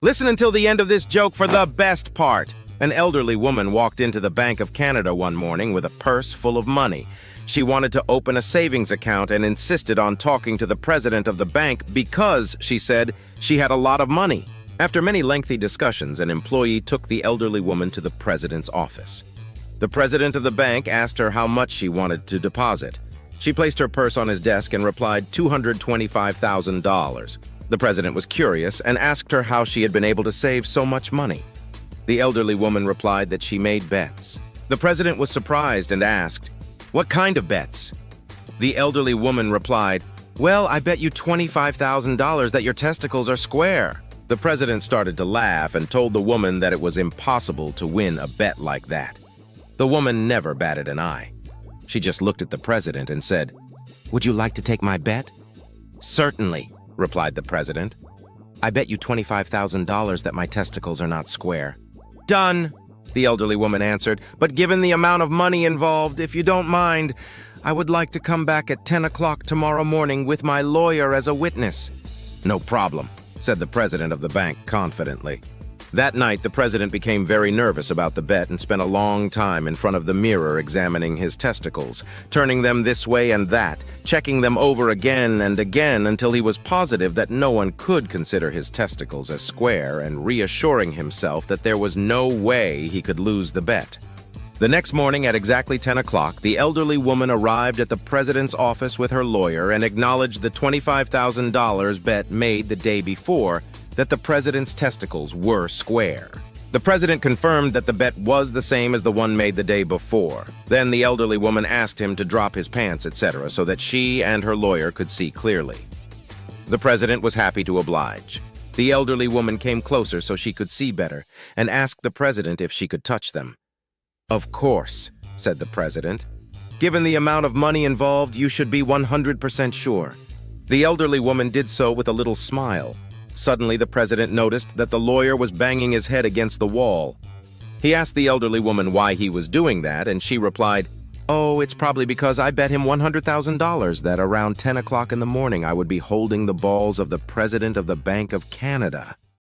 Listen until the end of this joke for the best part. An elderly woman walked into the Bank of Canada one morning with a purse full of money. She wanted to open a savings account and insisted on talking to the president of the bank because, she said, she had a lot of money. After many lengthy discussions, an employee took the elderly woman to the president's office. The president of the bank asked her how much she wanted to deposit. She placed her purse on his desk and replied $225,000. The president was curious and asked her how she had been able to save so much money. The elderly woman replied that she made bets. The president was surprised and asked, "What kind of bets?" The elderly woman replied, "Well, I bet you $25,000 that your testicles are square." The president started to laugh and told the woman that it was impossible to win a bet like that. The woman never batted an eye. She just looked at the president and said, "Would you like to take my bet?" "Certainly," replied the president. "I bet you $25,000 that my testicles are not square." "Done," the elderly woman answered, "but given the amount of money involved, if you don't mind, I would like to come back at 10 o'clock tomorrow morning with my lawyer as a witness." "No problem," said the president of the bank confidently. That night, the president became very nervous about the bet and spent a long time in front of the mirror examining his testicles, turning them this way and that, checking them over again and again until he was positive that no one could consider his testicles as square and reassuring himself that there was no way he could lose the bet. The next morning at exactly 10 o'clock, the elderly woman arrived at the president's office with her lawyer and acknowledged the $25,000 bet made the day before, that the president's testicles were square. The president confirmed that the bet was the same as the one made the day before. Then the elderly woman asked him to drop his pants, etc., so that she and her lawyer could see clearly. The president was happy to oblige. The elderly woman came closer so she could see better and asked the president if she could touch them. "Of course," said the president. "Given the amount of money involved, you should be 100% sure." The elderly woman did so with a little smile. Suddenly, the president noticed that the lawyer was banging his head against the wall. He asked the elderly woman why he was doing that, and she replied, "Oh, it's probably because I bet him $100,000 that around 10 o'clock in the morning I would be holding the balls of the president of the Bank of Canada."